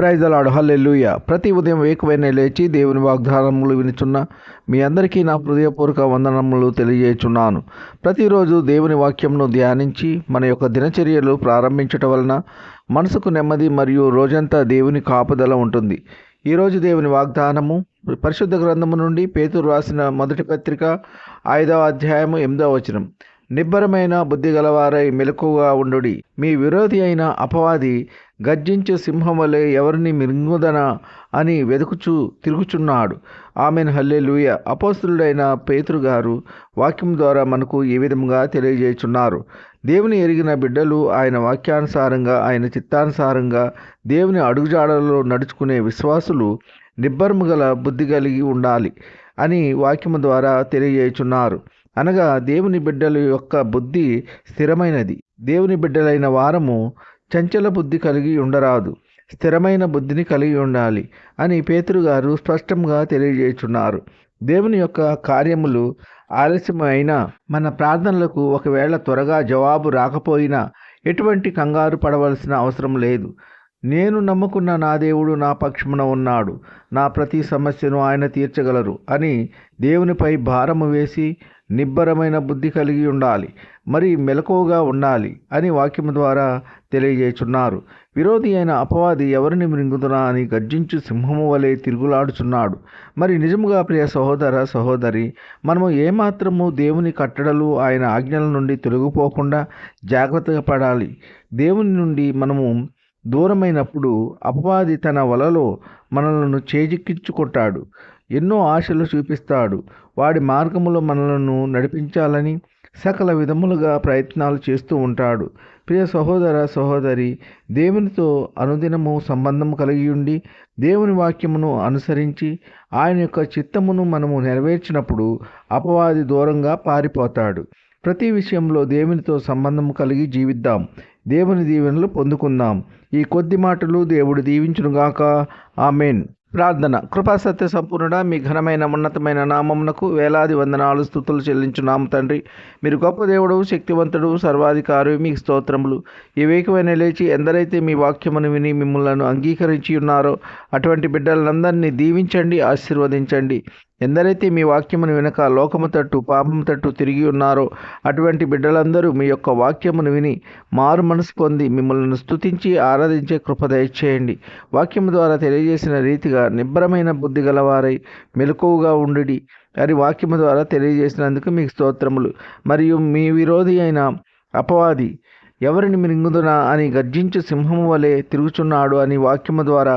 Praise the lord, హల్లెలూయా. ప్రతి ఉదయం వేకువనే లేచి దేవుని వాగ్దానములు వినుచున్న మీ అందరికీ నా హృదయపూర్వక వందనములు తెలియజేయుచున్నాను. ప్రతిరోజు దేవుని వాక్యంను ధ్యానించి మన యొక్క దినచర్యలు ప్రారంభించటం వలన మనసుకు నెమ్మది మరియు రోజంతా దేవుని కాపుదల ఉంటుంది. ఈరోజు దేవుని వాగ్దానము పరిశుద్ధ గ్రంథము నుండి పేతురు రాసిన మొదటి పత్రిక 5వ అధ్యాయము 8వ వచనం. నిబ్బరమైన బుద్ధి గలవారై మెలకువగా ఉండుడి. మీ విరోధి అయిన అపవాది గర్జించు సింహం వలె ఎవరిని మింగుదనా అని వెతుకుచూ తిరుగుచున్నాడు. ఆమెన్, హల్లెలూయా. అపోస్తలుడైన పేతురు గారు వాక్యం ద్వారా మనకు ఈ విధంగా తెలియజేయుచున్నారు. దేవుని ఎరిగిన బిడ్డలు ఆయన వాక్యానుసారంగా, ఆయన చిత్తానుసారంగా దేవుని అడుగుజాడలలో నడుచుకునే విశ్వాసులు నిబ్బరము గల బుద్ధి కలిగి ఉండాలి అని వాక్యము ద్వారా తెలియజేయుచున్నారు. అనగా దేవుని బిడ్డల యొక్క బుద్ధి స్థిరమైనది. దేవుని బిడ్డలైన వారము చంచల బుద్ధి కలిగి ఉండరాదు, స్థిరమైన బుద్ధిని కలిగి ఉండాలి అని పేతురు గారు స్పష్టంగా తెలియజేస్తున్నారు. దేవుని యొక్క కార్యములు ఆలస్యమైన మన ప్రార్థనలకు ఒకవేళ త్వరగా జవాబు రాకపోయినా ఎటువంటి కంగారు పడవలసిన అవసరం లేదు. నేను నమ్ముకున్న నా దేవుడు నా పక్షమున ఉన్నాడు, నా ప్రతి సమస్యను ఆయన తీర్చగలరు అని దేవునిపై భారము వేసి నిబ్బరమైన బుద్ధి కలిగి ఉండాలి, మరి మెలకువగా ఉండాలి అని వాక్యము ద్వారా తెలియజేస్తున్నారు. విరోధి అయిన అపవాది ఎవరిని మృంగుదునా అని గర్జించు సింహము వలె తిరుగులాడుచున్నాడు. మరి నిజముగా ప్రియ సహోదర సహోదరి, మనము ఏమాత్రము దేవుని కట్టడలు ఆయన ఆజ్ఞల నుండి తొలగిపోకుండా జాగ్రత్తగా పడాలి. దేవుని నుండి మనము దూరమైనప్పుడు అపవాది తన వలలో మనలను చేజిక్కించుకుంటాడు, ఎన్నో ఆశలు చూపిస్తాడు. వాడి మార్గములో మనలను నడిపించాలని సకల విధములుగా ప్రయత్నాలు చేస్తూ ఉంటాడు. ప్రియ సహోదర సహోదరి, దేవునితో అనుదినము సంబంధం కలిగి ఉండి దేవుని వాక్యమును అనుసరించి ఆయన యొక్క చిత్తమును మనము నెరవేర్చినప్పుడు అపవాది దూరంగా పారిపోతాడు. ప్రతి విషయంలో దేవునితో సంబంధం కలిగి జీవిద్దాం, దేవుని దీవెనలు పొందుకుందాం. ఈ కొద్ది మాటలు దేవుడు దీవించునుగాక. ఆమెన్. ప్రార్థన. కృపా సత్య సంపూర్ణుడా, మీ ఘనమైన ఉన్నతమైన నామమునకు వేలాది వందనాలు స్తుతులు చెల్లించున్నాము తండ్రి. మీరు గొప్ప దేవుడు, శక్తివంతుడు, సర్వాధికారి, మీకు స్తోత్రములు. ఈ వేకువైన లేచి ఎందరైతే మీ వాక్యమును విని మిమ్మల్ని అంగీకరించి ఉన్నారో అటువంటి బిడ్డలందరినీ దీవించండి, ఆశీర్వదించండి. ఎందరైతే మీ వాక్యమును వినక లోకము తట్టు పాపము తట్టు తిరిగి ఉన్నారో అటువంటి బిడ్డలందరూ మీ యొక్క వాక్యమును విని మారు మనసు పొంది మిమ్మల్ని స్తుతించి ఆరాధించే కృప దయచేయండి. వాక్యము ద్వారా తెలియజేసిన రీతిగా నిబ్బరమైన బుద్ధి గలవారై మెలకువగా ఉండుడి అని వాక్యము ద్వారా తెలియజేసినందుకు మీకు స్తోత్రములు. మరియు మీ విరోధి అయిన అపవాది ఎవరిని మింగుదునా అని గర్జించు సింహము వలె తిరుగుచున్నాడు అని వాక్యము ద్వారా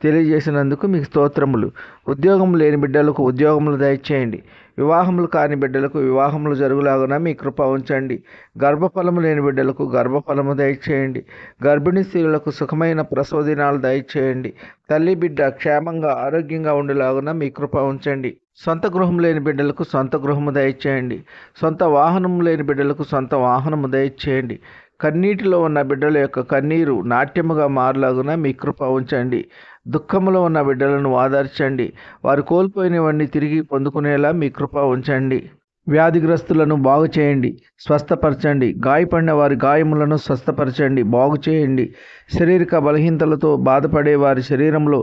తెలియజేసినందుకు మీకు స్తోత్రములు. ఉద్యోగం లేని బిడ్డలకు ఉద్యోగములు దయచేయండి. వివాహములు కాని బిడ్డలకు వివాహములు జరుగులాగున మీ కృప ఉంచండి. గర్భఫలము లేని బిడ్డలకు గర్భఫలము దయచేయండి. గర్భిణీ స్త్రీలకు సుఖమైన ప్రసవ దినాలు దయచేయండి. తల్లి బిడ్డ క్షేమంగా ఆరోగ్యంగా ఉండేలాగున మీ కృప ఉంచండి. సొంత గృహం లేని బిడ్డలకు సొంత గృహము దయచేయండి. సొంత వాహనము లేని బిడ్డలకు సొంత వాహనము దయచేయండి. కన్నీటిలో ఉన్న బిడ్డల యొక్క కన్నీరు నాట్యముగా మారలాగున మీ కృప ఉంచండి. దుఃఖములో ఉన్న బిడ్డలను ఆదర్చండి. వారు కోల్పోయినవన్నీ తిరిగి పొందుకునేలా మీ కృప ఉంచండి. వ్యాధిగ్రస్తులను బాగు చేయండి, స్వస్థపరచండి. గాయపడిన వారి గాయములను స్వస్థపరచండి, బాగు చేయండి. శారీరక బలహీనతలతో బాధపడే వారి శరీరంలో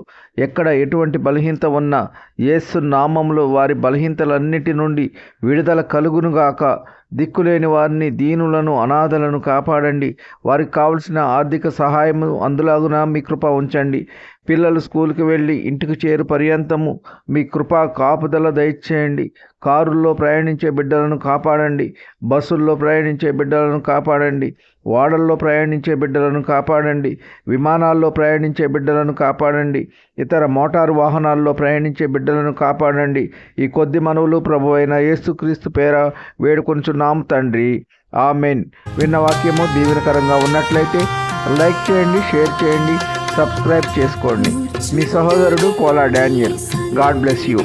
ఎక్కడ ఎటువంటి బలహీనత ఉన్నా యేసు నామములో వారి బలహీనతలన్నిటి నుండి విడుదల కలుగునుగాక. దిక్కులేని వారిని, దీనులను, అనాథలను కాపాడండి. వారికి కావలసిన ఆర్థిక సహాయము అందులాగున మీ కృప ఉంచండి. పిల్లలు స్కూల్కి వెళ్ళి ఇంటికి చేరు పర్యంతము మీ కృపా కాపుదల దయచేయండి. కారుల్లో ప్రయాణించే బిడ్డలను కాపాడండి. బస్సుల్లో ప్రయాణించే బిడ్డలను కాపాడండి. ఓడల్లో ప్రయాణించే బిడ్డలను కాపాడండి. విమానాల్లో ప్రయాణించే బిడ్డలను కాపాడండి. ఇతర మోటారు వాహనాల్లో ప్రయాణించే బిడ్డలను కాపాడండి. ఈ కొద్ది మనవులు ప్రభువైన యేసుక్రీస్తు పేర వేడుకొనుచున్నాము తండ్రి. ఆమెన్. విన్న వాక్యము దీవెనకరంగా ఉన్నట్లయితే లైక్ చేయండి, షేర్ చేయండి, సబ్స్క్రైబ్ చేసుకోండి. మీ సహోదరుడు Kola Daniel. God bless you.